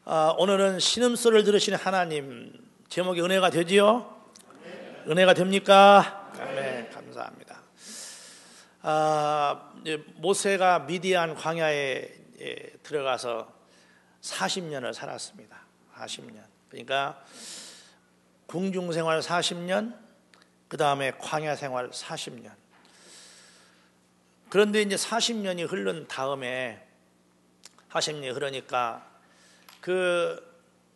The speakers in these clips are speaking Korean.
오늘은 신음소리를 들으시는 하나님, 제목이 은혜가 되지요? 은혜가 됩니까? 네, 감사합니다. 모세가 미디안 광야에 들어가서 40년을 살았습니다. 40년. 그러니까 궁중생활 40년, 그 다음에 광야 생활 40년. 그런데 이제 40년이 흐른 다음에 40년이 흐르니까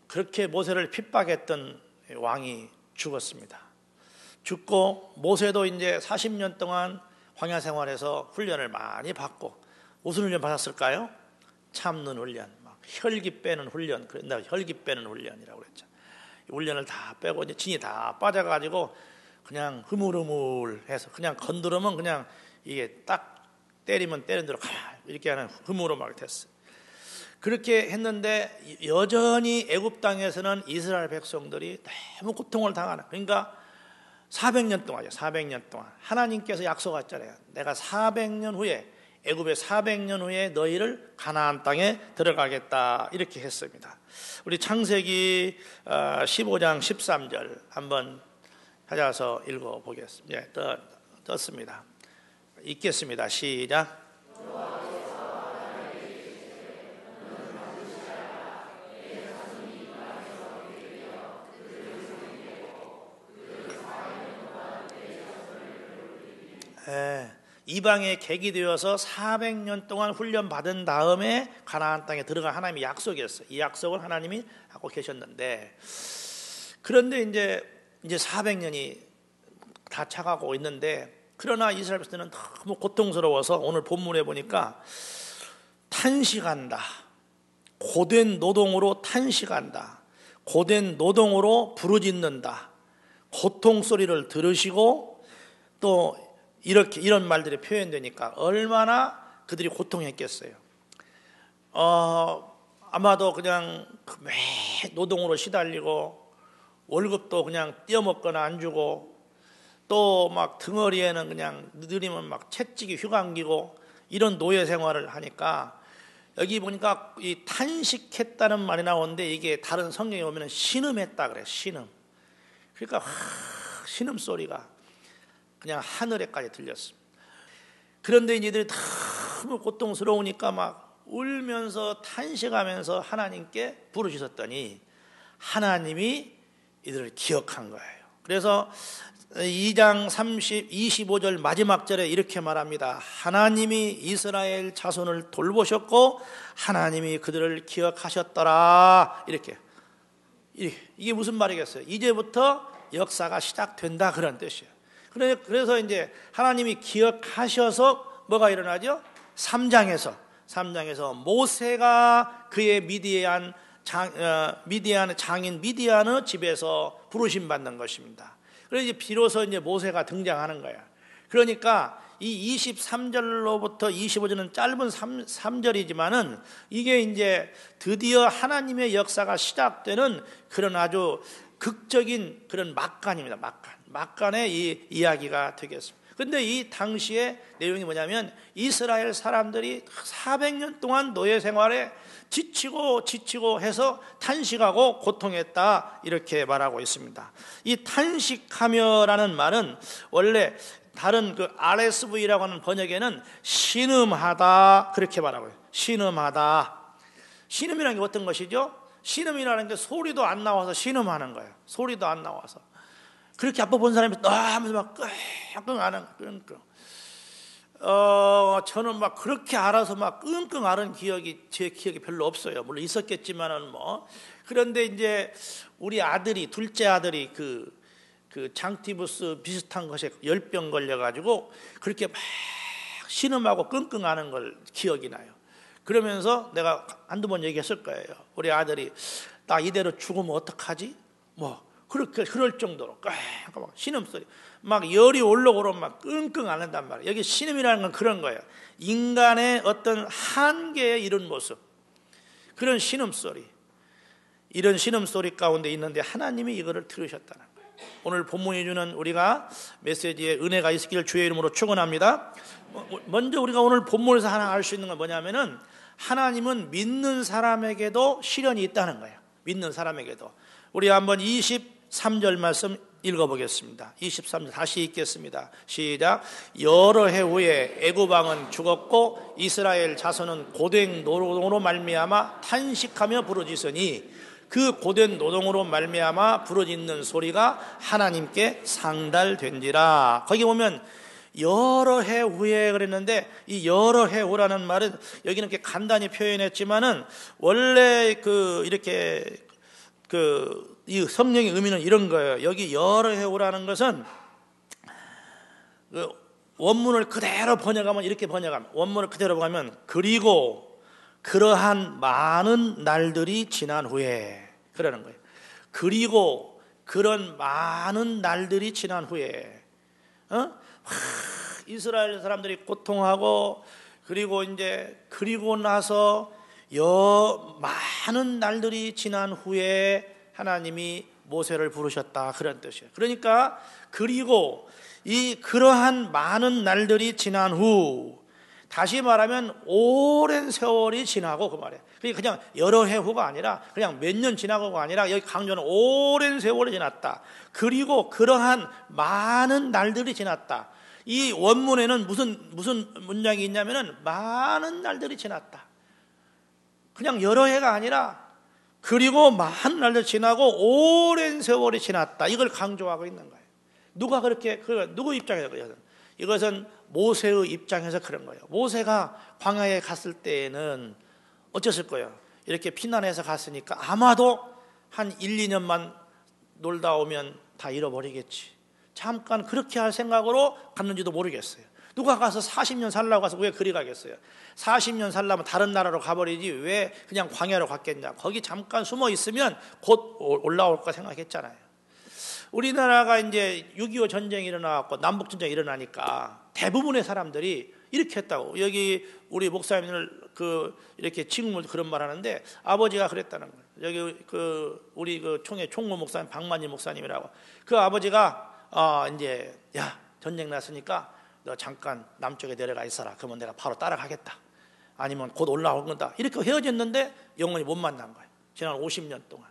그렇게 모세를 핍박했던 왕이 죽었습니다. 죽고 모세도 이제 40년 동안 광야 생활에서 훈련을 많이 받고, 무슨 훈련 받았을까요? 참는 훈련, 막 혈기 빼는 훈련, 그런다 혈기 빼는 훈련이라고 그랬죠. 훈련을 다 빼고 이제 진이 다 빠져가지고 그냥 흐물흐물해서 그냥 건드리면 그냥 이게 딱 때리면 때리는 대로 이렇게 하는 흐물흐물 됐어요. 그렇게 했는데 여전히 애굽 땅에서는 이스라엘 백성들이 너무 고통을 당하는, 그러니까 400년 동안이죠. 400년 동안 하나님께서 약속하셨잖아요. 내가 400년 후에, 애굽의 400년 후에 너희를 가나안 땅에 들어가겠다, 이렇게 했습니다. 우리 창세기 15장 13절 한번 찾아서 읽어보겠습니다. 떴습니다. 읽겠습니다. 시작. 이방의 객이 되어서 400년 동안 훈련 받은 다음에 가나안 땅에 들어간 하나님의 약속이었어요. 이 약속을 하나님이 하고 계셨는데, 그런데 이제 400년이 다 차가고 있는데, 그러나 이스라엘 백성들은 너무 고통스러워서 오늘 본문에 보니까 탄식한다, 고된 노동으로 탄식한다, 고된 노동으로 부르짖는다, 고통 소리를 들으시고, 또 이런 말들이 표현되니까 얼마나 그들이 고통했겠어요. 아마도 그냥 매 노동으로 시달리고, 월급도 그냥 떼어먹거나 안 주고, 또 막 등어리에는 그냥 느리면 막 채찍이 휘감기고, 이런 노예 생활을 하니까, 여기 보니까 이 탄식했다는 말이 나오는데, 이게 다른 성경에 보면 신음했다 그래요. 신음. 그러니까 신음 소리가 그냥 하늘에까지 들렸습니다. 그런데 이들이 너무 고통스러우니까 막 울면서 탄식하면서 하나님께 부르짖었더니 하나님이 이들을 기억한 거예요. 그래서 2장 25절 마지막 절에 이렇게 말합니다. 하나님이 이스라엘 자손을 돌보셨고 하나님이 그들을 기억하셨더라. 이렇게. 이게 무슨 말이겠어요? 이제부터 역사가 시작된다, 그런 뜻이에요. 그래서 이제 하나님이 기억하셔서 뭐가 일어나죠? 3장에서 모세가 그의 미디안 장인 미디안의 집에서 부르심 받는 것입니다. 그래서 이제 비로소 이제 모세가 등장하는 거야. 그러니까 이 23절로부터 25절은 짧은 3절이지만은 이게 이제 드디어 하나님의 역사가 시작되는 그런 아주 극적인 그런 막간입니다. 막간의 이 이야기가 되겠습니다. 그런데 이 당시의 내용이 뭐냐면 이스라엘 사람들이 400년 동안 노예 생활에 지치고 해서 탄식하고 고통했다, 이렇게 말하고 있습니다. 이 탄식하며라는 말은 원래 다른 그 RSV라고 하는 번역에는 신음하다, 그렇게 말하고 있어요. 신음하다. 신음이라는 게 어떤 것이죠? 신음이라는 게 소리도 안 나와서 신음하는 거예요. 소리도 안 나와서. 그렇게 아파 본 사람이 하면서 막 끙끙 앓는, 끙끙. 저는 막 그렇게 알아서 막 끙끙 앓은 제 기억이 별로 없어요. 물론 있었겠지만은 뭐. 그런데 이제 우리 아들이, 둘째 아들이 그 장티부스 비슷한 것에 열병 걸려가지고 그렇게 막 신음하고 끙끙 앓는 걸 기억이 나요. 그러면서 내가 한두 번 얘기했을 거예요. 우리 아들이 나 이대로 죽으면 어떡하지? 그럴 정도로 막 신음소리, 막 열이 올라오고 막 끙끙 앓는단 말이에요. 여기 신음이라는 건 그런 거예요. 인간의 어떤 한계에 이른 모습, 그런 신음소리, 이런 신음소리 가운데 있는데 하나님이 이거를 들으셨다는 거예요. 오늘 본문이 주는 우리가 메시지에 은혜가 있기를 주의 이름으로 축원합니다. 먼저 우리가 오늘 본문에서 하나 알 수 있는 건 뭐냐면은 하나님은 믿는 사람에게도 시련이 있다는 거예요. 믿는 사람에게도. 우리 한번 23절 말씀 읽어보겠습니다. 23절 다시 읽겠습니다. 시작. 여러 해 후에 애굽 왕은 죽었고 이스라엘 자손은 고된 노동으로 말미암아 탄식하며 부르짖으니 그 고된 노동으로 말미암아 부르짖는 소리가 하나님께 상달된지라. 거기 보면 여러 해 후에 그랬는데, 이 여러 해 후라는 말은 여기는 이렇게 간단히 표현했지만은 원래 이 성령의 의미는 이런 거예요. 여기 여러 해 후라는 것은 원문을 그대로 번역하면 이렇게 번역하면, 원문을 그대로 보면 그리고 그러한 많은 날들이 지난 후에, 그러는 거예요. 그리고 그런 많은 날들이 지난 후에, 이스라엘 사람들이 고통하고, 그리고 나서 많은 날들이 지난 후에 하나님이 모세를 부르셨다, 그런 뜻이에요. 그러니까 그리고 그러한 많은 날들이 지난 후, 다시 말하면 오랜 세월이 지나고, 그 말이에요. 그냥 여러 해 후가 아니라 그냥 몇 년 지나고가 아니라 여기 강조는 오랜 세월이 지났다. 그리고 그러한 많은 날들이 지났다. 이 원문에는 무슨 문장이 있냐면은 많은 날들이 지났다. 그냥 여러 해가 아니라 그리고 많은 날들이 지나고 오랜 세월이 지났다. 이걸 강조하고 있는 거예요. 누구 입장에서 그래요? 이것은 모세의 입장에서 그런 거예요. 모세가 광야에 갔을 때에는 어땠을 거예요? 이렇게 피난해서 갔으니까 아마도 한 1, 2년만 놀다 오면 다 잃어버리겠지. 잠깐 그렇게 할 생각으로 갔는지도 모르겠어요. 누가 가서 40년 살라고 가서 왜 그리 가겠어요? 40년 살려면 다른 나라로 가버리지 왜 그냥 광야로 갔겠냐. 거기 잠깐 숨어 있으면 곧 올라올 거 생각했잖아요. 우리나라가 이제 6.25 전쟁이 일어나고 남북전쟁이 일어나니까 대부분의 사람들이 이렇게 했다고. 여기 우리 목사님들 이렇게 지금은 그런 말 하는데, 아버지가 그랬다는 거예요. 여기 우리 총회 총무 목사님 박만희 목사님이라고, 그 아버지가 이제 야, 전쟁 났으니까 너 잠깐 남쪽에 내려가 있어라. 그러면 내가 바로 따라가겠다. 아니면 곧 올라올 건다. 이렇게 헤어졌는데 영원히 못 만난 거예요. 지난 50년 동안.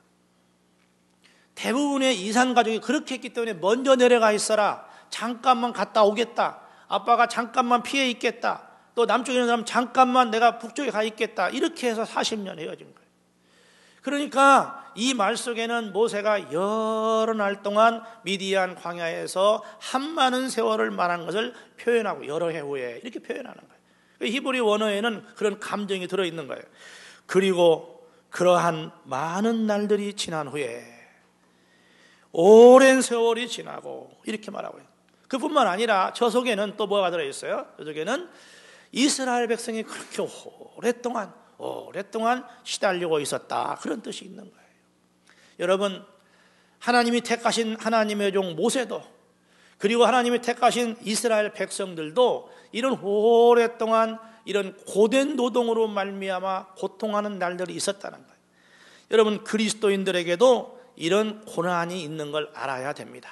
대부분의 이산 가족이 그렇게 했기 때문에 먼저 내려가 있어라. 잠깐만 갔다 오겠다. 아빠가 잠깐만 피해 있겠다. 또 남쪽에 있는 사람 잠깐만 내가 북쪽에 가 있겠다. 이렇게 해서 40년 헤어진 거예요. 그러니까 이 말 속에는 모세가 여러 날 동안 미디안 광야에서 한많은 세월을 말한 것을 표현하고, 여러 해 후에 이렇게 표현하는 거예요. 히브리 원어에는 그런 감정이 들어있는 거예요. 그리고 그러한 많은 날들이 지난 후에 오랜 세월이 지나고, 이렇게 말하고 있어요. 그뿐만 아니라 저 속에는 또 뭐가 들어있어요? 저 속에는 이스라엘 백성이 그렇게 오랫동안 시달리고 있었다, 그런 뜻이 있는 거예요. 여러분, 하나님이 택하신 하나님의 종 모세도, 그리고 하나님이 택하신 이스라엘 백성들도 이런 오랫동안 이런 고된 노동으로 말미암아 고통하는 날들이 있었다는 거예요. 여러분, 그리스도인들에게도 이런 고난이 있는 걸 알아야 됩니다.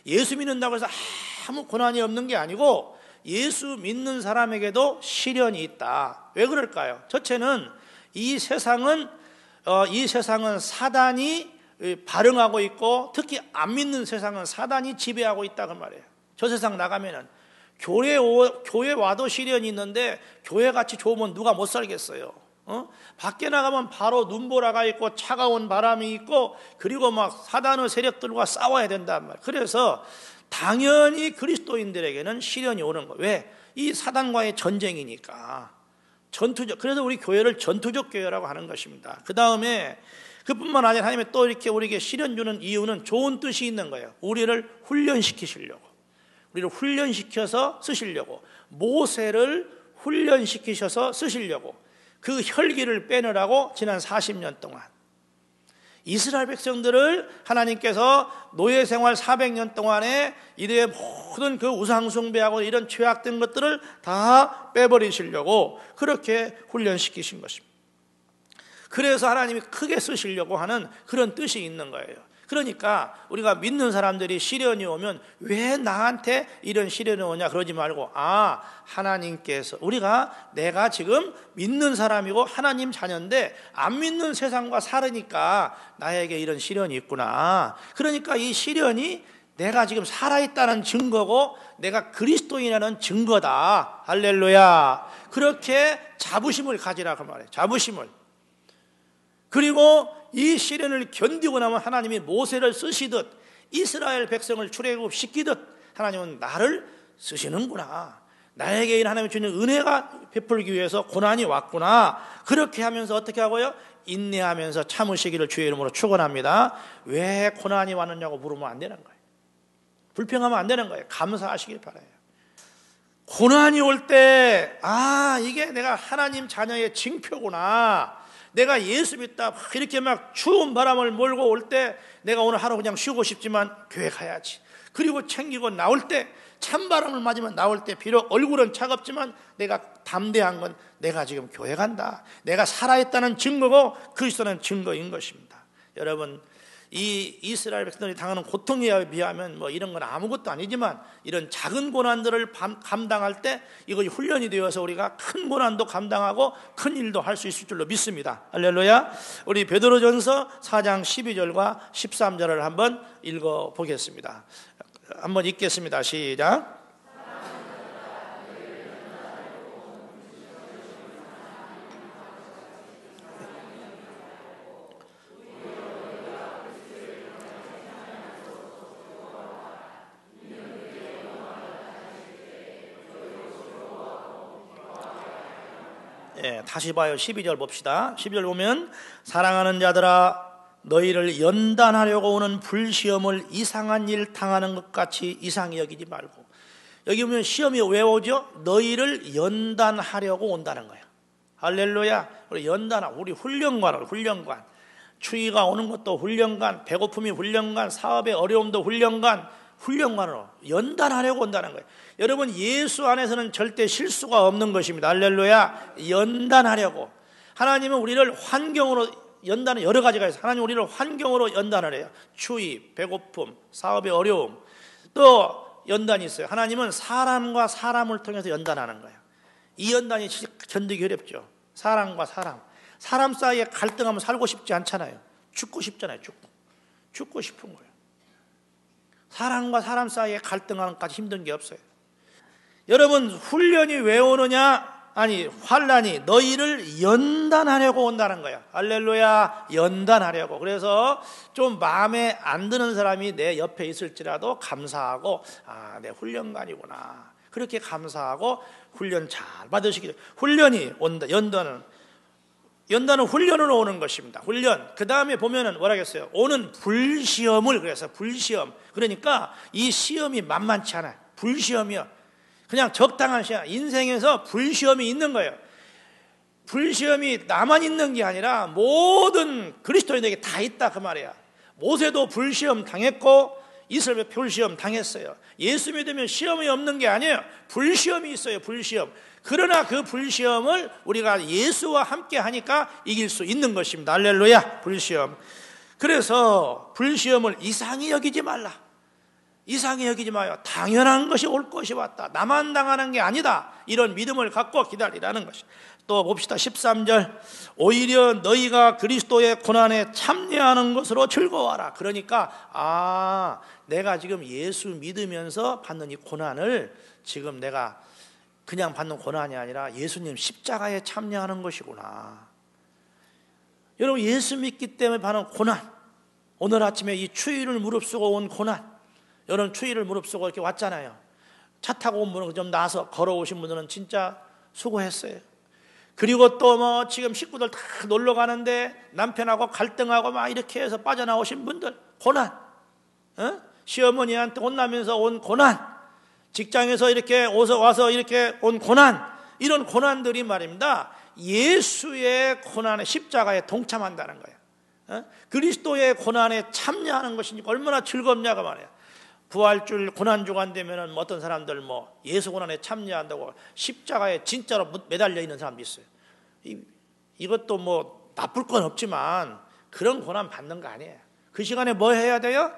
예수 믿는다고 해서 아무 고난이 없는 게 아니고 예수 믿는 사람에게도 시련이 있다. 왜 그럴까요? 첫째는 이 세상은 사단이 발흥하고 있고, 특히 안 믿는 세상은 사단이 지배하고 있다고 말해요. 저 세상 나가면은 교회 와도 시련이 있는데 교회같이 좋으면 누가 못 살겠어요. 밖에 나가면 바로 눈보라가 있고 차가운 바람이 있고, 그리고 막 사단의 세력들과 싸워야 된단 말이에요. 그래서 당연히 그리스도인들에게는 시련이 오는 거예요. 왜? 이 사단과의 전쟁이니까. 그래서 우리 교회를 전투적 교회라고 하는 것입니다. 그 다음에 그뿐만 아니라 하나님이 또 이렇게 우리에게 시련 주는 이유는 좋은 뜻이 있는 거예요. 우리를 훈련시키시려고, 우리를 훈련시켜서 쓰시려고, 모세를 훈련시키셔서 쓰시려고, 그 혈기를 빼느라고 지난 40년 동안 이스라엘 백성들을 하나님께서 노예 생활 400년 동안에 이들의 모든 그 우상 숭배하고 이런 죄악된 것들을 다 빼버리시려고 그렇게 훈련시키신 것입니다. 그래서 하나님이 크게 쓰시려고 하는 그런 뜻이 있는 거예요. 그러니까 우리가 믿는 사람들이 시련이 오면 왜 나한테 이런 시련이 오냐 그러지 말고, 하나님께서, 내가 지금 믿는 사람이고 하나님 자녀인데 안 믿는 세상과 살으니까 나에게 이런 시련이 있구나. 그러니까 이 시련이 내가 지금 살아있다는 증거고 내가 그리스도인이라는 증거다. 할렐루야. 그렇게 자부심을 가지라고 말해요. 자부심을. 그리고 이 시련을 견디고 나면 하나님이 모세를 쓰시듯 이스라엘 백성을 출애굽시키듯 하나님은 나를 쓰시는구나. 나에게 하나님이 주는 은혜가 베풀기 위해서 고난이 왔구나. 그렇게 하면서 어떻게 하고요? 인내하면서 참으시기를 주의 이름으로 축원합니다. 왜 고난이 왔느냐고 물으면 안 되는 거예요. 불평하면 안 되는 거예요. 감사하시길 바라요. 고난이 올 때, 이게 내가 하나님 자녀의 징표구나. 내가 예수 믿다 이렇게 막 추운 바람을 몰고 올 때 내가 오늘 하루 그냥 쉬고 싶지만 교회 가야지. 그리고 챙기고 나올 때 찬바람을 맞으면 나올 때 비록 얼굴은 차갑지만 내가 담대한 건 내가 지금 교회 간다. 내가 살아있다는 증거고 그리스도는 증거인 것입니다. 여러분, 이 이스라엘 백성들이 당하는 고통에 비하면 이런 건 아무것도 아니지만 이런 작은 고난들을 감당할 때 이것이 훈련이 되어서 우리가 큰 고난도 감당하고 큰 일도 할 수 있을 줄로 믿습니다. 할렐루야. 우리 베드로전서 4장 12절과 13절을 한번 읽어보겠습니다. 한번 읽겠습니다. 시작. 다시 봐요. 12절 봅시다. 12절 보면 사랑하는 자들아 너희를 연단하려고 오는 불시험을 이상한 일 당하는 것 같이 이상히 여기지 말고. 여기 보면 시험이 왜 오죠? 너희를 연단하려고 온다는 거예요. 할렐루야. 우리 우리 훈련관. 추위가 오는 것도 훈련관, 배고픔이 훈련관, 사업의 어려움도 훈련관으로 연단하려고 온다는 거예요. 여러분, 예수 안에서는 절대 실수가 없는 것입니다. 할렐루야. 연단하려고. 하나님은 우리를 환경으로 연단은 여러 가지가 있어요. 하나님 우리를 환경으로 연단을 해요. 추위, 배고픔, 사업의 어려움, 또 연단이 있어요. 하나님은 사람과 사람을 통해서 연단하는 거예요. 이 연단이 견디기 어렵죠. 사람과 사람 사이에 갈등하면 살고 싶지 않잖아요. 죽고 싶잖아요. 죽고 싶은 거예요. 사람과 사람 사이에 갈등하는 것까지 힘든 게 없어요. 여러분, 훈련이 왜 오느냐? 환난이 너희를 연단하려고 온다는 거야. 할렐루야. 연단하려고. 그래서 좀 마음에 안 드는 사람이 내 옆에 있을지라도 감사하고, 내 훈련관이구나. 그렇게 감사하고 훈련 잘 받으시기. 훈련이 온다. 연단은 훈련으로 오는 것입니다. 훈련. 그 다음에 보면은 뭐라겠어요? 오는 불시험을, 그래서 불시험. 그러니까 이 시험이 만만치 않아요. 불시험이요. 그냥 적당한 시험. 인생에서 불시험이 있는 거예요. 불시험이 나만 있는 게 아니라 모든 그리스도인에게 다 있다 그 말이야. 모세도 불시험 당했고 이스라엘 불시험 당했어요. 예수 믿으면 시험이 없는 게 아니에요. 불시험이 있어요. 불시험. 그러나 그 불시험을 우리가 예수와 함께 하니까 이길 수 있는 것입니다. 할렐루야. 불시험. 그래서 불시험을 이상히 여기지 말라. 이상히 여기지 마요. 당연한 것이 올 것이 왔다. 나만 당하는 게 아니다. 이런 믿음을 갖고 기다리라는 것이. 또 봅시다. 13절. 오히려 너희가 그리스도의 고난에 참여하는 것으로 즐거워하라. 그러니까 내가 지금 예수 믿으면서 받는 이 고난을 지금 내가 그냥 받는 고난이 아니라 예수님 십자가에 참여하는 것이구나. 여러분, 예수 믿기 때문에 받는 고난, 오늘 아침에 이 추위를 무릅쓰고 온 고난, 여러분 추위를 무릅쓰고 이렇게 왔잖아요. 차 타고 온 분은 좀 나서 걸어오신 분들은 진짜 수고했어요. 그리고 또 지금 식구들 다 놀러 가는데 남편하고 갈등하고 막 이렇게 해서 빠져나오신 분들, 고난, 시어머니한테 혼나면서 온 고난, 직장에서 이렇게 와서 이렇게 온 고난, 이런 고난들이 말입니다. 예수의 고난에, 십자가에 동참한다는 거예요. 그리스도의 고난에 참여하는 것이니까 얼마나 즐겁냐가 말이에요. 부활줄 고난주간 되면은 어떤 사람들 예수 고난에 참여한다고 십자가에 진짜로 매달려 있는 사람도 있어요. 이것도 나쁠 건 없지만 그런 고난 받는 거 아니에요. 그 시간에 뭐 해야 돼요?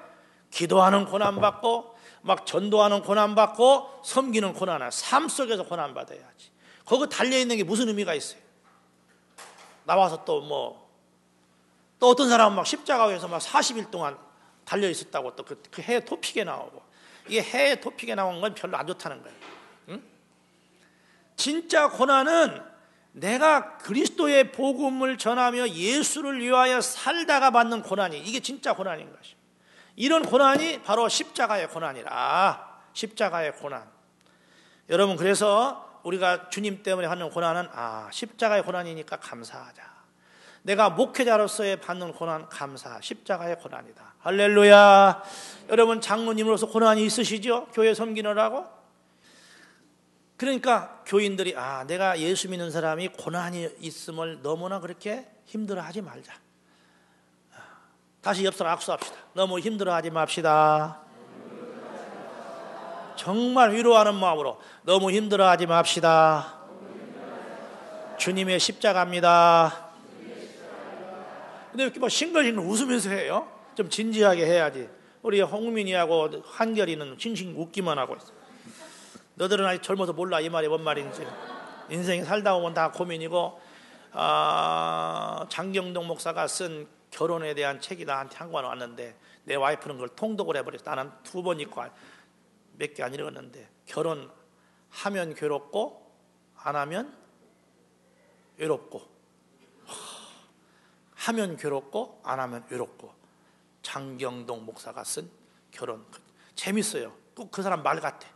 기도하는 고난받고 막 전도하는 고난받고 섬기는 고난을 삶 속에서 고난받아야지. 거기 달려있는 게 무슨 의미가 있어요? 나와서 또 어떤 사람은 막 십자가에서 막 40일 동안 달려있었다고 또 그 해에 토픽에 나오고, 이게 해에 토픽에 나온 건 별로 안 좋다는 거예요. 응? 진짜 고난은 내가 그리스도의 복음을 전하며 예수를 위하여 살다가 받는 고난이, 이게 진짜 고난인 것입니다. 이런 고난이 바로 십자가의 고난이라. 십자가의 고난. 여러분, 그래서 우리가 주님 때문에 하는 고난은 십자가의 고난이니까 감사하자. 내가 목회자로서의 받는 고난 감사, 십자가의 고난이다. 할렐루야. 여러분, 장로님으로서 고난이 있으시죠? 교회 섬기느라고. 그러니까 교인들이 내가 예수 믿는 사람이 고난이 있음을 너무나 그렇게 힘들어하지 말자. 다시 옆 사람 악수합시다. 너무 힘들어하지 맙시다. 정말 위로하는 마음으로 너무 힘들어하지 맙시다. 주님의 십자가입니다. 근데 이렇게 뭐 싱글싱글 웃으면서 해요? 좀 진지하게 해야지. 우리 홍민이하고 한결이는 싱싱 웃기만 하고 있어. 너들은 아직 젊어서 몰라 이 말이 뭔 말인지. 인생이 살다 보면 다 고민이고. 장경동 목사가 쓴 결혼에 대한 책이 나한테 한 권 왔는데 내 와이프는 그걸 통독을 해버렸어. 나는 2번 읽고 몇 개 안 읽었는데, 결혼하면 괴롭고 안 하면 외롭고, 하면 괴롭고 안 하면 외롭고. 장경동 목사가 쓴 결혼. 재밌어요. 꼭 그 사람 말 같아.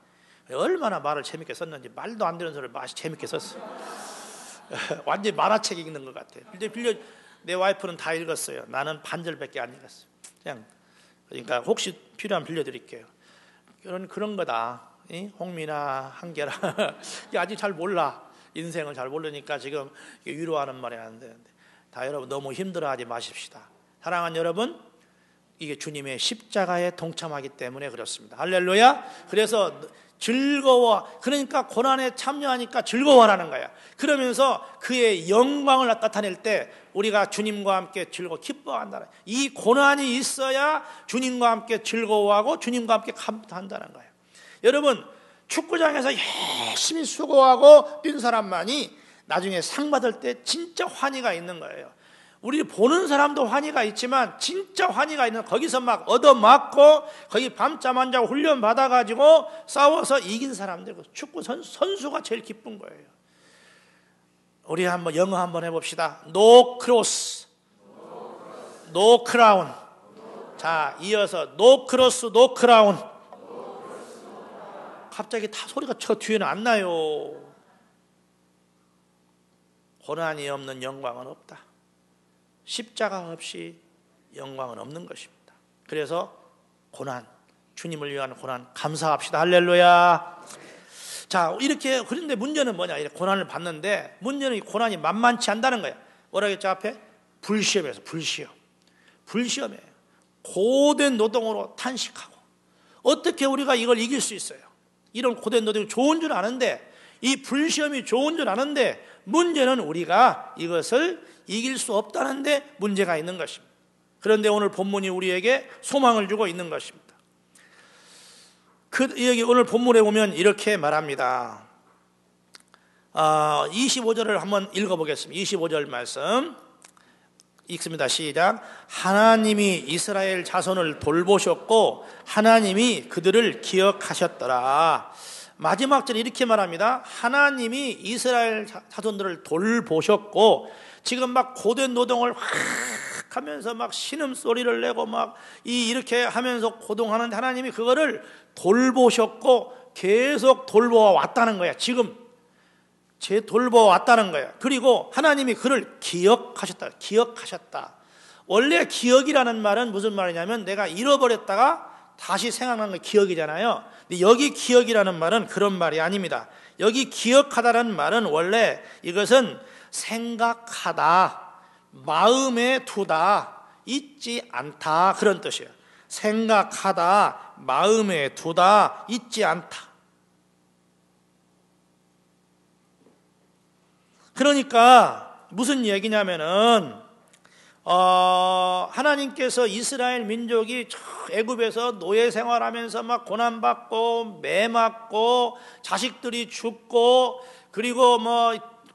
얼마나 말을 재밌게 썼는지. 말도 안 되는 소리를 맛이 재밌게 썼어. 완전히 만화책 읽는 것 같아. 내 와이프는 다 읽었어요. 나는 반절밖에 안 읽었어. 그러니까 혹시 필요하면 빌려드릴게요. 그런 거다. 홍미나 한계라. 아직 잘 몰라. 인생을 잘 모르니까 지금 위로하는 말이 안 되는데. 다 여러분 너무 힘들어하지 마십시다. 사랑하는 여러분, 이게 주님의 십자가에 동참하기 때문에 그렇습니다. 할렐루야. 그래서 그러니까 고난에 참여하니까 즐거워하는 거야. 그러면서 그의 영광을 나타낼 때 우리가 주님과 함께 기뻐한다는, 이 고난이 있어야 주님과 함께 즐거워하고 주님과 함께 감탄한다는 거예요. 여러분, 축구장에서 열심히 수고하고 뛴 사람만이 나중에 상 받을 때 진짜 환희가 있는 거예요. 우리 보는 사람도 환희가 있지만 진짜 환희가 있는, 거기서 막 얻어맞고 거기 밤잠 안 자고 훈련 받아가지고 싸워서 이긴 사람들, 축구 선수가 제일 기쁜 거예요. 우리 한번 영어 한번 해봅시다. No cross, no crown. 자, 이어서 no cross, no crown. 갑자기 다 소리가 저 뒤에는 안 나요. 고난이 없는 영광은 없다. 십자가 없이 영광은 없는 것입니다. 그래서 고난, 주님을 위한 고난 감사합시다. 할렐루야. 자, 이렇게. 그런데 문제는 뭐냐? 이렇게 고난을 받는데 문제는 이 고난이 만만치 않다는 거야. 뭐라고 했죠 앞에? 불시험에서 불시험이에요. 고된 노동으로 탄식하고. 어떻게 우리가 이걸 이길 수 있어요? 이런 고된 노동이 좋은 줄 아는데, 이 불시험이 좋은 줄 아는데, 문제는 우리가 이것을 이길 수 없다는 데 문제가 있는 것입니다. 그런데 오늘 본문이 우리에게 소망을 주고 있는 것입니다. 여기 오늘 본문에 보면 이렇게 말합니다. 25절을 한번 읽어보겠습니다. 25절 말씀 읽습니다. 시작. 하나님이 이스라엘 자손을 돌보셨고 하나님이 그들을 기억하셨더라. 마지막 절에 이렇게 말합니다. 하나님이 이스라엘 자손들을 돌보셨고, 지금 막 고된 노동을 확 하면서 막 신음소리를 내고 막 이렇게 하면서 고동하는데 하나님이 그거를 돌보셨고 계속 돌보아 왔다는 거야. 지금 돌보아 왔다는 거야. 그리고 하나님이 그를 기억하셨다. 원래 기억이라는 말은 무슨 말이냐면 내가 잃어버렸다가 다시 생각나는 게 기억이잖아요. 근데 여기 기억이라는 말은 그런 말이 아닙니다. 여기 기억하다라는 말은 원래 이것은 생각하다, 마음에 두다, 잊지 않다, 그런 뜻이에요. 생각하다, 마음에 두다, 잊지 않다. 그러니까 무슨 얘기냐면은 하나님께서 이스라엘 민족이 애굽에서 노예 생활하면서 막 고난받고 매 맞고 자식들이 죽고 그리고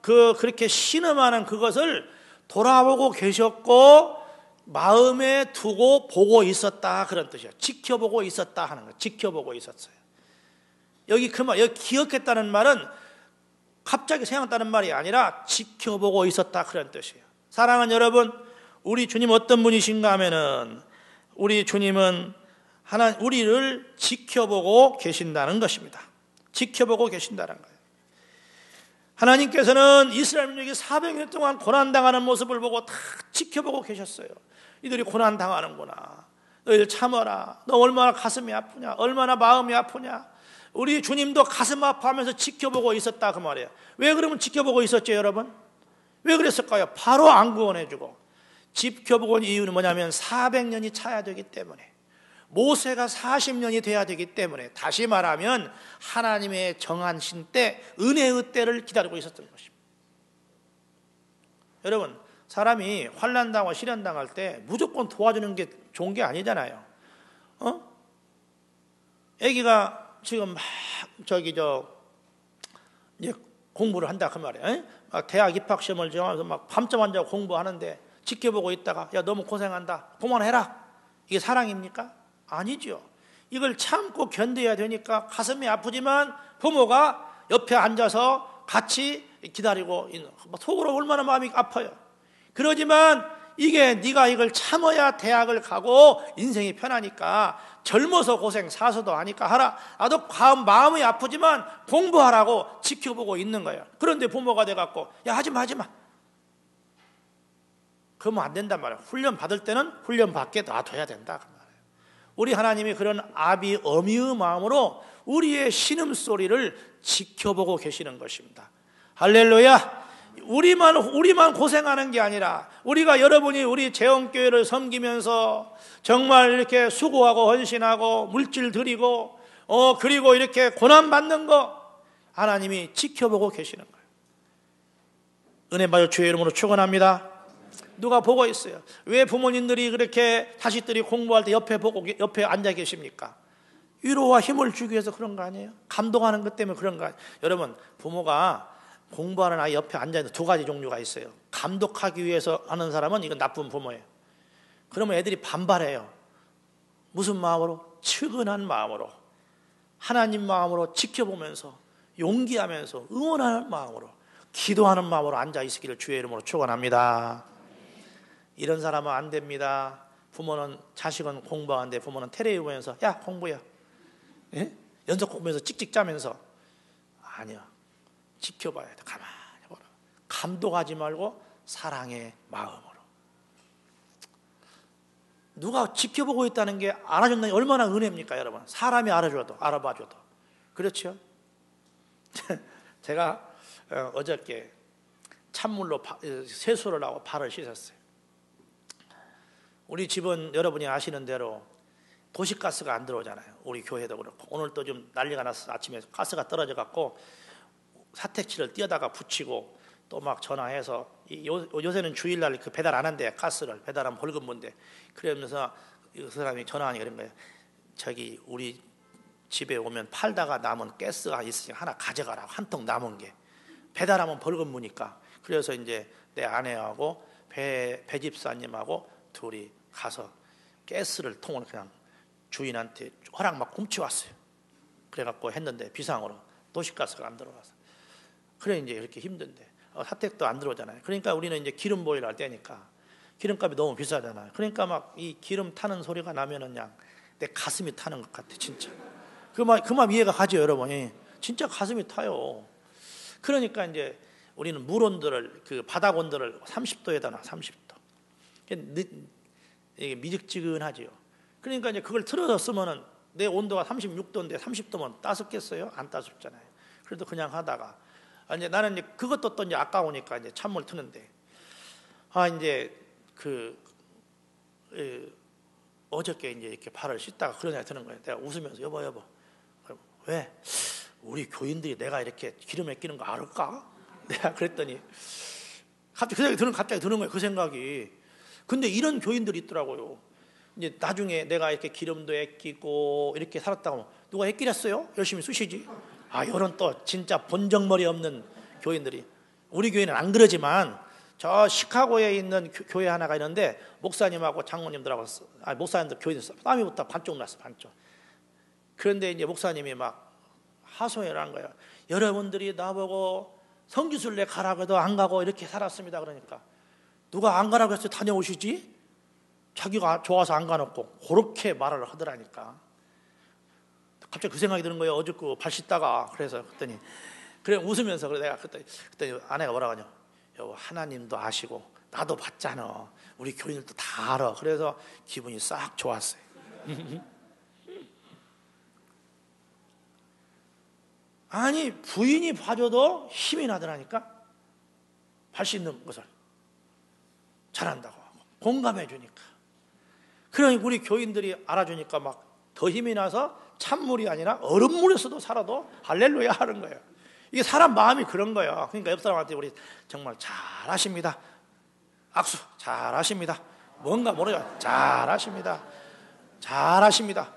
그렇게 신음하는 그것을 돌아보고 계셨고 마음에 두고 보고 있었다, 그런 뜻이에요. 지켜보고 있었다 하는 거예요. 지켜보고 있었어요. 여기 기억했다는 말은 갑자기 생각났다는 말이 아니라 지켜보고 있었다, 그런 뜻이에요. 사랑하는 여러분, 우리 주님 어떤 분이신가 하면은 우리 주님은 우리를 지켜보고 계신다는 것입니다. 지켜보고 계신다는 거예요. 하나님께서는 이스라엘 민족이 400년 동안 고난당하는 모습을 보고 다 지켜보고 계셨어요. 이들이 고난당하는구나. 너희들 참아라. 너 얼마나 가슴이 아프냐. 얼마나 마음이 아프냐. 우리 주님도 가슴 아파하면서 지켜보고 있었다, 그 말이에요. 왜 그러면 지켜보고 있었죠, 여러분? 왜 그랬을까요? 바로 안 구원해주고. 지켜보고 있는 이유는 뭐냐면 400년이 차야 되기 때문에, 모세가 40년이 돼야 되기 때문에, 다시 말하면 하나님의 정하신 때, 은혜의 때를 기다리고 있었던 것입니다. 여러분, 사람이 환난당하고 시련당할 때 무조건 도와주는 게 좋은 게 아니잖아요. 애기가 지금 막 이제 공부를 한다, 그 말이에요. 막 대학 입학 시험을 정하면서 막 밤잠 안 자고 공부하는데 지켜보고 있다가 야, 너무 고생한다, 그만해라. 이게 사랑입니까? 아니죠. 이걸 참고 견뎌야 되니까 가슴이 아프지만 부모가 옆에 앉아서 같이 기다리고 있는, 속으로 얼마나 마음이 아파요. 그러지만 이게 네가 이걸 참아야 대학을 가고 인생이 편하니까, 젊어서 고생 사서도 하니까 하라. 나도 마음이 아프지만 공부하라고 지켜보고 있는 거예요. 그런데 부모가 돼갖고 야, 하지마. 그러면 안 된단 말이에요. 훈련 받을 때는 훈련 받게 놔둬야 된다, 그 말이에요. 우리 하나님이 그런 아비 어미의 마음으로 우리의 신음소리를 지켜보고 계시는 것입니다. 할렐루야. 우리만 고생하는 게 아니라, 우리가, 여러분이 우리 재원교회를 섬기면서 정말 이렇게 수고하고 헌신하고 물질 드리고 그리고 이렇게 고난받는 거 하나님이 지켜보고 계시는 거예요. 은혜 받을 주의 이름으로 축원합니다. 누가 보고 있어요? 왜 부모님들이 그렇게 자식들이 공부할 때 옆에 앉아 계십니까? 위로와 힘을 주기 위해서 그런 거 아니에요? 감동하는 것 때문에 그런 거 아니에요? 여러분, 부모가 공부하는 아이 옆에 앉아있는 두 가지 종류가 있어요. 감독하기 위해서 하는 사람은 이건 나쁜 부모예요. 그러면 애들이 반발해요. 무슨 마음으로? 측은한 마음으로, 하나님 마음으로 지켜보면서 용기하면서 응원하는 마음으로, 기도하는 마음으로 앉아있기를 주의 이름으로 축원합니다. 이런 사람은 안 됩니다. 부모는, 자식은 공부하는데 부모는 테레비 보면서 야, 공부야, 연속 공부해서 찍찍 짜면서, 아니야, 지켜봐야 돼. 가만히 보라. 감독하지 말고 사랑의 마음으로. 누가 지켜보고 있다는 게 알아준다는 게 얼마나 은혜입니까, 여러분? 사람이 알아봐줘도. 그렇죠? 제가 어저께 찬물로 세수를 하고 발을 씻었어요. 우리 집은 여러분이 아시는 대로 도시가스가 안 들어오잖아요. 우리 교회도 그렇고. 오늘 또 좀 난리가 났어. 아침에 가스가 떨어져 갖고 사택치를 띄어다가 붙이고 또 막 전화해서, 요새는 주일날 그 배달 안 한대. 가스를 배달하면 벌금 문대. 그러면서 그 사람이 전화하니까 그런 거예요. 저기 우리 집에 오면 팔다가 남은 가스가 있으니까 하나 가져가라고, 한 통 남은 게. 배달하면 벌금 무니까. 그래서 이제 내 아내하고 배집사님하고 둘이 가서 가스를 통을 그냥 주인한테 허락 막 훔쳐왔어요. 그래갖고 했는데 비상으로 도시가스가 안 들어가서. 그래 이제 이렇게 힘든데 사택도 안 들어오잖아요. 그러니까 우리는 이제 기름 보일러 할 때니까 기름값이 너무 비싸잖아요. 그러니까 막 이 기름 타는 소리가 나면은 그냥 내 가슴이 타는 것 같아, 진짜. 그 마음 이해가 가죠, 여러분이. 진짜 가슴이 타요. 그러니까 이제 우리는 물온도를, 그 바닥온도를 30도에다 놔, 30도. 이게 미직지근하지요. 그러니까 이제 그걸 틀어서 쓰면은 내 온도가 36도인데 30도면 따숩겠어요? 안 따숩잖아요. 그래도 그냥 하다가 이제 나는 이제 그것도 또 이제 아까우니까 이제 찬물 트는데, 이제 어저께 이제 이렇게 발을 씻다가 그런 생각이 드는 거예요. 내가 웃으면서 여보. 왜? 우리 교인들이 내가 이렇게 기름에 끼는 거 알을까? 내가 그랬더니 갑자기 드는 거예요. 그 생각이. 근데 이런 교인들이 있더라고요. 이제 나중에 내가 이렇게 기름도 애끼고 이렇게 살았다고 하면 누가 애끼랬어요? 열심히 쓰시지. 이런 또 진짜 본정머리 없는 교인들이. 우리 교회는 안 그러지만 저 시카고에 있는 교회 하나가 있는데 목사님하고 장로님들하고 목사님들 교인들 땀이 붙다 반쪽 났어, 반쪽. 그런데 이제 목사님이 막 하소연을 한 거예요. 여러분들이 나보고 성지순례 가라고 해도 안 가고 이렇게 살았습니다. 그러니까 누가 안 가라고 해서 다녀오시지? 자기가 좋아서 안 가놓고 그렇게 말을 하더라니까. 갑자기 그 생각이 드는 거예요. 어저께 발 씻다가. 그래서 그랬더니 그래 웃으면서 그래 내가 그랬더니 아내가 뭐라고 하냐, 여보 하나님도 아시고 나도 봤잖아, 우리 교인들도 다 알아. 그래서 기분이 싹 좋았어요. 아니 부인이 봐줘도 힘이 나더라니까. 발 씻는 것을 잘한다고 하고 공감해 주니까. 그러니 우리 교인들이 알아주니까 막 더 힘이 나서 찬물이 아니라 얼음물에서도 살아도 할렐루야 하는 거예요. 이게 사람 마음이 그런 거예요. 그러니까 옆 사람한테 우리 정말 잘하십니다, 악수 잘하십니다, 뭔가 모르죠, 잘하십니다, 잘하십니다,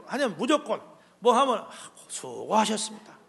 하면 무조건 뭐 하면 수고하셨습니다.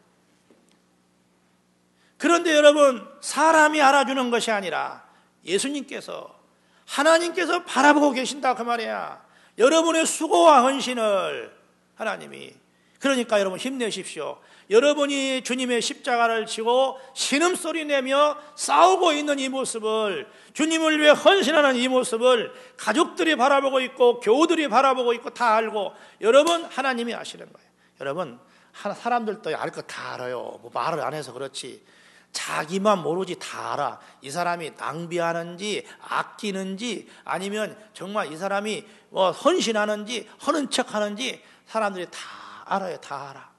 그런데 여러분, 사람이 알아주는 것이 아니라 예수님께서, 하나님께서 바라보고 계신다 그 말이야. 여러분의 수고와 헌신을 하나님이. 그러니까 여러분 힘내십시오. 여러분이 주님의 십자가를 지고 신음소리 내며 싸우고 있는 이 모습을, 주님을 위해 헌신하는 이 모습을 가족들이 바라보고 있고 교우들이 바라보고 있고 다 알고, 여러분 하나님이 아시는 거예요. 여러분 사람들도 알 거 다 알아요. 뭐 말을 안 해서 그렇지. 자기만 모르지 다 알아. 이 사람이 낭비하는지 아끼는지 아니면 정말 이 사람이 뭐 헌신하는지 하는 척하는지 사람들이 다 알아요. 다 알아.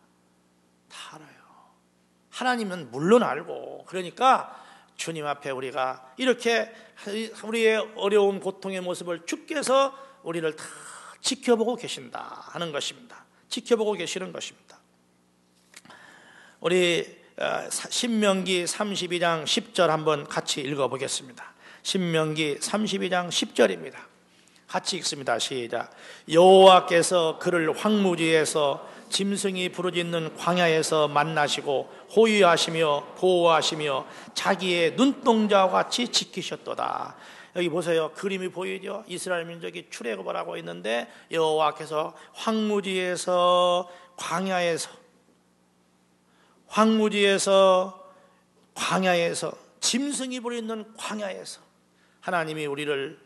다 알아요. 하나님은 물론 알고. 그러니까 주님 앞에 우리가 이렇게 우리의 어려운 고통의 모습을 주께서 우리를 다 지켜보고 계신다 하는 것입니다. 지켜보고 계시는 것입니다. 우리 신명기 32장 10절 한번 같이 읽어보겠습니다. 신명기 32장 10절입니다. 같이 읽습니다. 시작. 여호와께서 그를 황무지에서 짐승이 부르짖는 광야에서 만나시고 호위하시며 보호하시며 자기의 눈동자와 같이 지키셨도다. 여기 보세요. 그림이 보이죠? 이스라엘 민족이 출애굽을 하고 있는데 여호와께서 황무지에서 광야에서 짐승이 부르짖는 광야에서 하나님이 우리를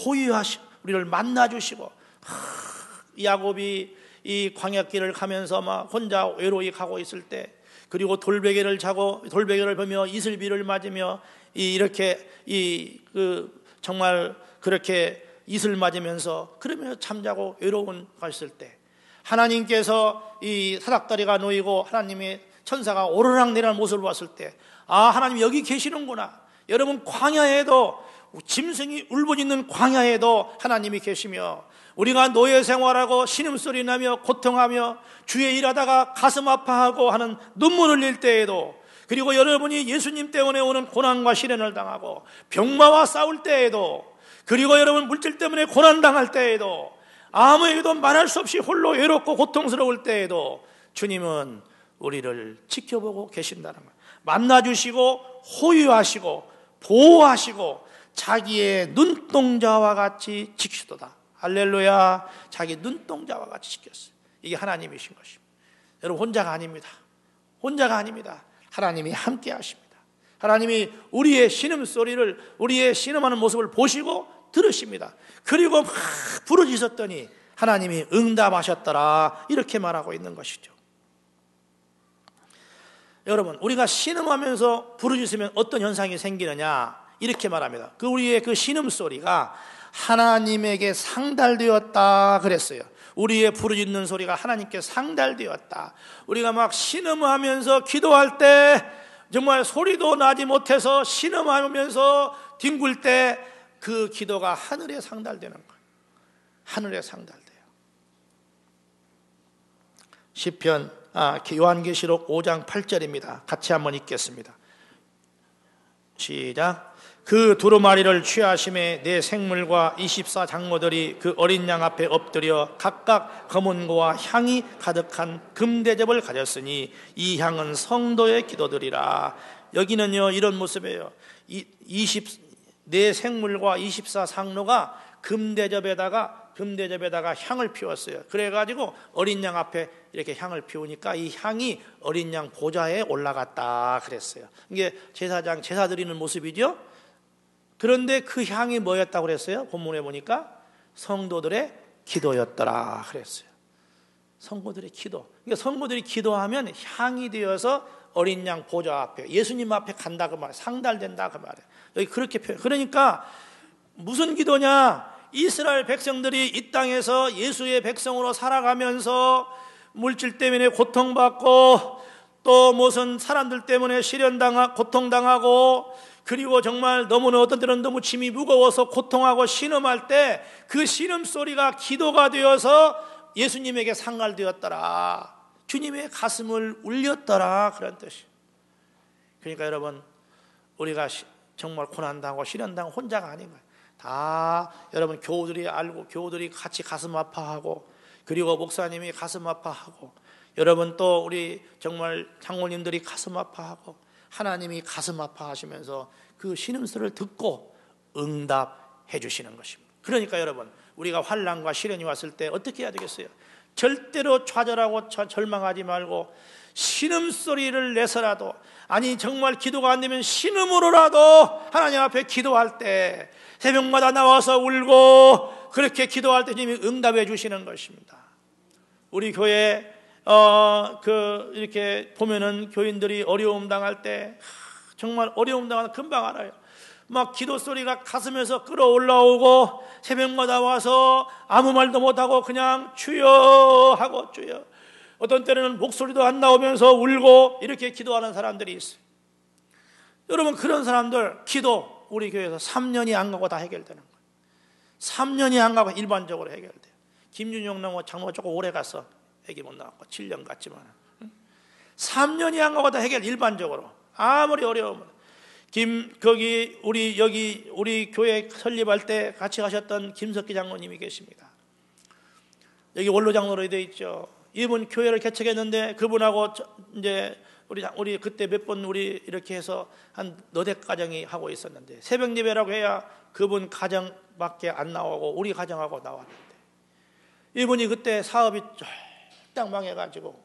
호위하시고 우리를 만나주시고, 야곱이 이 광야길을 가면서 막 혼자 외로이 가고 있을 때, 그리고 돌베개를 자고 돌베개를 보며 이슬비를 맞으며 이렇게 정말 그렇게 이슬 맞으면서 그러면서 잠자고 외로운 갔을 때, 하나님께서 이 사닥다리가 놓이고 하나님의 천사가 오르락내리락 모습을 봤을 때, 하나님 여기 계시는구나. 여러분 광야에도, 짐승이 울부짖는 광야에도 하나님이 계시며, 우리가 노예 생활하고 신음소리 나며 고통하며 주의 일하다가 가슴 아파하고 하는 눈물 흘릴 때에도, 그리고 여러분이 예수님 때문에 오는 고난과 시련을 당하고 병마와 싸울 때에도, 그리고 여러분 물질 때문에 고난당할 때에도, 아무에게도 말할 수 없이 홀로 외롭고 고통스러울 때에도 주님은 우리를 지켜보고 계신다는 거예요. 만나주시고 호위하시고 보호하시고 자기의 눈동자와 같이 지키시도다. 할렐루야. 자기 눈동자와 같이 지켰어요. 이게 하나님이신 것입니다. 여러분 혼자가 아닙니다. 혼자가 아닙니다. 하나님이 함께 하십니다. 하나님이 우리의 신음소리를, 우리의 신음하는 모습을 보시고 들으십니다. 그리고 막 부르짖었더니 하나님이 응답하셨더라, 이렇게 말하고 있는 것이죠. 여러분, 우리가 신음하면서 부르짖으면 어떤 현상이 생기느냐, 이렇게 말합니다. 우리의 그 신음소리가 하나님에게 상달되었다 그랬어요. 우리의 부르짖는 소리가 하나님께 상달되었다. 우리가 막 신음하면서 기도할 때 정말 소리도 나지 못해서 신음하면서 뒹굴 때 그 기도가 하늘에 상달되는 거예요. 하늘에 상달돼요. 요한계시록 5장 8절입니다. 같이 한번 읽겠습니다. 시작. 그 두루마리를 취하심에 내 생물과 24 장로들이 그 어린 양 앞에 엎드려 각각 검은고와 향이 가득한 금대접을 가졌으니 이 향은 성도의 기도들이라. 여기는요 이런 모습이에요. 내 생물과 24 장로가 금대접에다가 향을 피웠어요. 그래가지고 어린 양 앞에 이렇게 향을 피우니까 이 향이 어린 양 보좌에 올라갔다 그랬어요. 이게 제사 드리는 모습이죠. 그런데 그 향이 뭐였다고 그랬어요? 본문에 보니까 성도들의 기도였더라 그랬어요. 성도들의 기도. 그러니까 성도들이 기도하면 향이 되어서 어린 양 보좌 앞에 예수님 앞에 간다 그 말이에요. 상달된다 그 말이에요. 여기 그렇게 표현. 그러니까 무슨 기도냐? 이스라엘 백성들이 이 땅에서 예수의 백성으로 살아가면서 물질 때문에 고통받고 또 무슨 사람들 때문에 고통당하고 그리고 정말 너무나 어떤 때는 너무 짐이 무거워서 고통하고 신음할 때 그 신음소리가 기도가 되어서 예수님에게 상달되었더라. 주님의 가슴을 울렸더라 그런 뜻이에요. 그러니까 여러분 우리가 정말 고난당하고 시련당하고 혼자가 아닌 거예요. 다 여러분 교우들이 알고 교우들이 같이 가슴 아파하고 그리고 목사님이 가슴 아파하고 여러분 또 우리 정말 장로님들이 가슴 아파하고 하나님이 가슴 아파하시면서 그 신음소리를 듣고 응답해 주시는 것입니다. 그러니까 여러분 우리가 환난과 시련이 왔을 때 어떻게 해야 되겠어요? 절대로 좌절하고 절망하지 말고 신음소리를 내서라도 아니 정말 기도가 안 되면 신음으로라도 하나님 앞에 기도할 때 새벽마다 나와서 울고 그렇게 기도할 때 주님이 응답해 주시는 것입니다. 우리 교회 이렇게 보면은 교인들이 어려움 당할 때 정말 어려움 당하면 금방 알아요. 막 기도 소리가 가슴에서 끌어올라오고 새벽마다 와서 아무 말도 못하고 그냥 주여 하고 주여. 어떤 때는 목소리도 안 나오면서 울고 이렇게 기도하는 사람들이 있어요. 여러분 그런 사람들 기도 우리 교회에서 3년이 안 가고 다 해결되는 거예요. 3년이 안 가고 일반적으로 해결돼요. 김준영 장로가 조금 오래 갔어. 애기 못 나왔고 7년 갔지만 3년이 안 가고 다 해결 일반적으로 아무리 어려우면 우리 교회 설립할 때 같이 가셨던 김석기 장로님이 계십니다. 여기 원로 장로로 되어 있죠. 이분 교회를 개척했는데 그분하고 이제 우리 그때 몇 번 우리 이렇게 해서 한 너댓 가정이 하고 있었는데 새벽 예배라고 해야 그분 가정밖에 안 나오고 우리 가정하고 나왔는데 이분이 그때 사업이 쫄딱 망해가지고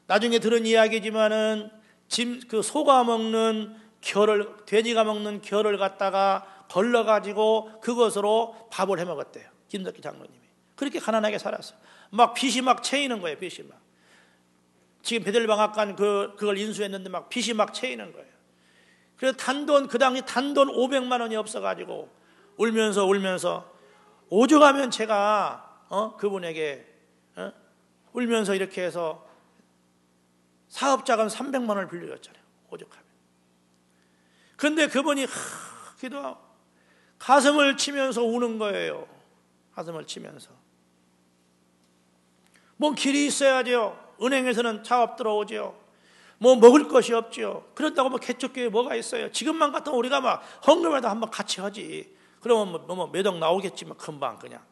나중에 들은 이야기지만은 그 소가 먹는 돼지가 먹는 결을 갖다가 걸러가지고 그것으로 밥을 해 먹었대요. 김덕기 장로님이. 그렇게 가난하게 살았어요. 막 빚이 막 채이는 거예요. 빚이 막. 지금 베들방학간 그걸 인수했는데 막 빚이 막 채이는 거예요. 그래서 그 당시 단돈 500만 원이 없어가지고 울면서 오죽하면 제가 그분에게 울면서 이렇게 해서 사업자금 300만 원을 빌려줬잖아요. 오죽하면. 그런데 그분이 기도하고 가슴을 치면서 우는 거예요. 가슴을 치면서. 뭐 길이 있어야죠. 은행에서는 차업 들어오죠. 뭐 먹을 것이 없죠. 그렇다고 뭐 개척교회 뭐가 있어요. 지금만 같으면 우리가 막 헌금에도 한번 같이 하지. 그러면 뭐 몇 억 나오겠지만 금방 그냥.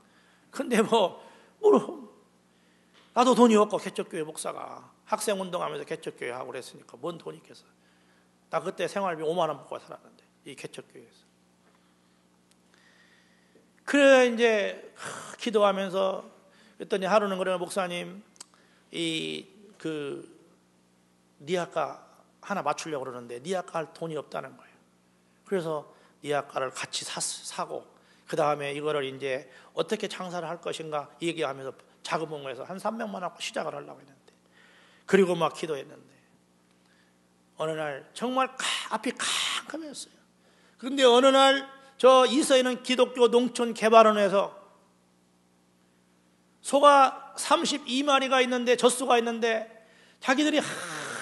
근데 나도 돈이 없고 개척교회 목사가 학생 운동하면서 개척교회 하고 그랬으니까 뭔 돈이 있겠어. 나 그때 생활비 5만 원 먹고 살았는데 이 개척교회에서. 그래 이제 기도하면서 그랬더니 하루는 그러면 목사님 니아가 하나 맞추려고 그러는데 니아가 할 돈이 없다는 거예요. 그래서 니아가를 같이 사고 그 다음에 이거를 이제 어떻게 장사를 할 것인가 얘기하면서 자금봉에서 한 300만 원 갖고 시작을 하려고 했는데 그리고 막 기도했는데 어느 날 정말 앞이 캄캄했어요. 그런데 어느 날 저 이서에는 기독교 농촌개발원에서 소가 32마리가 있는데 젖소가 있는데 자기들이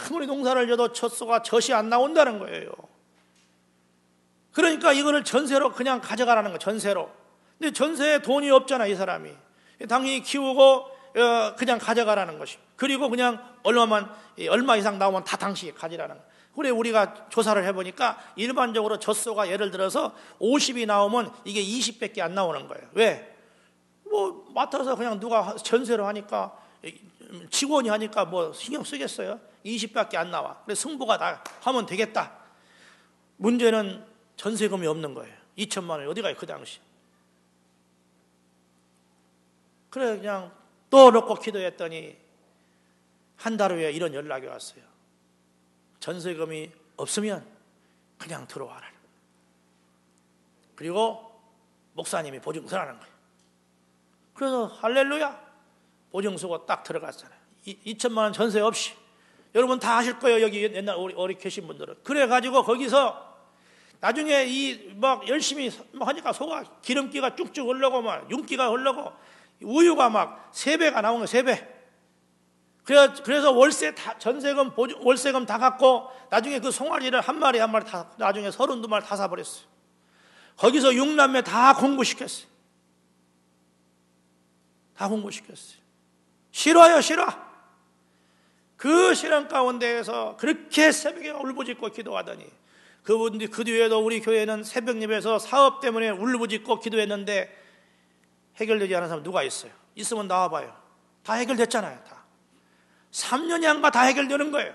아무리 농사를 져도 젖이 안 나온다는 거예요. 그러니까 이거를 전세로 그냥 가져가라는 거예요. 전세로. 근데 전세에 돈이 없잖아 이 사람이. 당연히 키우고 그냥 가져가라는 것이. 그리고 그냥 얼마 이상 나오면 다 당신이 가지라는 거예요. 그래 우리가 조사를 해보니까 일반적으로 젖소가 예를 들어서 50이 나오면 이게 20밖에 안 나오는 거예요. 왜? 뭐 맡아서 그냥 누가 전세로 하니까 직원이 하니까 뭐 신경 쓰겠어요? 20밖에 안 나와. 그래서 승부가 다 하면 되겠다. 문제는 전세금이 없는 거예요. 2천만 원이 어디 가요 그 당시. 그래 그냥 또 놓고 기도했더니 한 달 후에 이런 연락이 왔어요. 전세금이 없으면 그냥 들어와라. 그리고 목사님이 보증서라는 거예요. 그래서 할렐루야 보증서고 딱 들어갔잖아요. 2천만 원 전세 없이. 여러분 다 아실 거예요. 여기 옛날 우리 계신 분들은. 그래가지고 거기서 나중에 이 막 열심히 하니까 속아 기름기가 쭉쭉 흐르고 막 윤기가 흐르고 우유가 막 3배가 나온 거예요. 3배. 그래서 월세 다 전세금 월세금 다 갖고 나중에 그 송아지를 한 마리 다 나중에 32마리 다 사버렸어요. 거기서 6남매 다 공부시켰어요. 다 공부시켰어요. 싫어요 싫어. 그 실험 가운데에서 그렇게 새벽에 울부짖고 기도하더니 그분들이 그 뒤에도 우리 교회는 새벽 예배에서 사업 때문에 울부짖고 기도했는데 해결되지 않은 사람 누가 있어요? 있으면 나와봐요. 다 해결됐잖아요. 다 3년이 안 가 다 해결되는 거예요.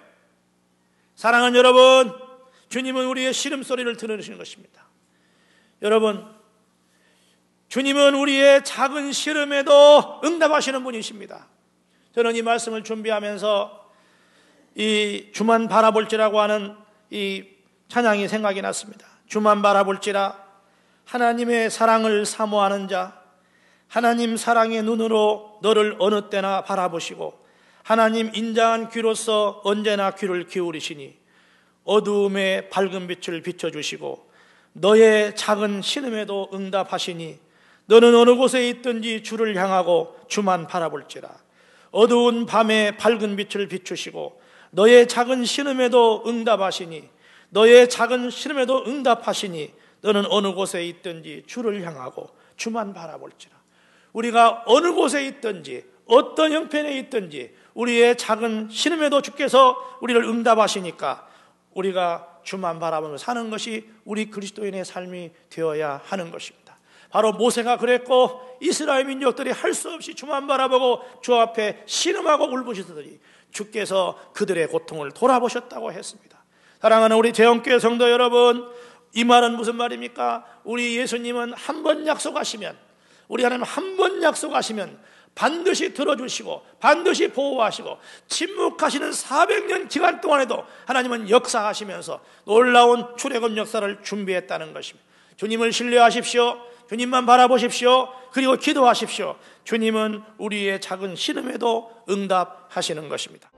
사랑하는 여러분, 주님은 우리의 시름소리를 들으시는 것입니다. 여러분, 주님은 우리의 작은 시름에도 응답하시는 분이십니다. 저는 이 말씀을 준비하면서 이 주만 바라볼지라고 하는 이 찬양이 생각이 났습니다. 주만 바라볼지라 하나님의 사랑을 사모하는 자, 하나님 사랑의 눈으로 너를 어느 때나 바라보시고 하나님 인자한 귀로서 언제나 귀를 기울이시니 어두움에 밝은 빛을 비춰주시고 너의 작은 신음에도 응답하시니 너는 어느 곳에 있든지 주를 향하고 주만 바라볼지라. 어두운 밤에 밝은 빛을 비추시고 너의 작은 신음에도 응답하시니 너의 작은 신음에도 응답하시니 너는 어느 곳에 있든지 주를 향하고 주만 바라볼지라. 우리가 어느 곳에 있든지 어떤 형편에 있든지 우리의 작은 신음에도 주께서 우리를 응답하시니까 우리가 주만 바라보며 사는 것이 우리 그리스도인의 삶이 되어야 하는 것입니다. 바로 모세가 그랬고 이스라엘 민족들이 할 수 없이 주만 바라보고 주 앞에 신음하고 울부짖으더니 주께서 그들의 고통을 돌아보셨다고 했습니다. 사랑하는 우리 대형교회 성도 여러분, 이 말은 무슨 말입니까? 우리 예수님은 한 번 약속하시면, 우리 하나님 한 번 약속하시면 반드시 들어주시고 반드시 보호하시고 침묵하시는 400년 기간 동안에도 하나님은 역사하시면서 놀라운 출애굽 역사를 준비했다는 것입니다. 주님을 신뢰하십시오. 주님만 바라보십시오. 그리고 기도하십시오. 주님은 우리의 작은 신음에도 응답하시는 것입니다.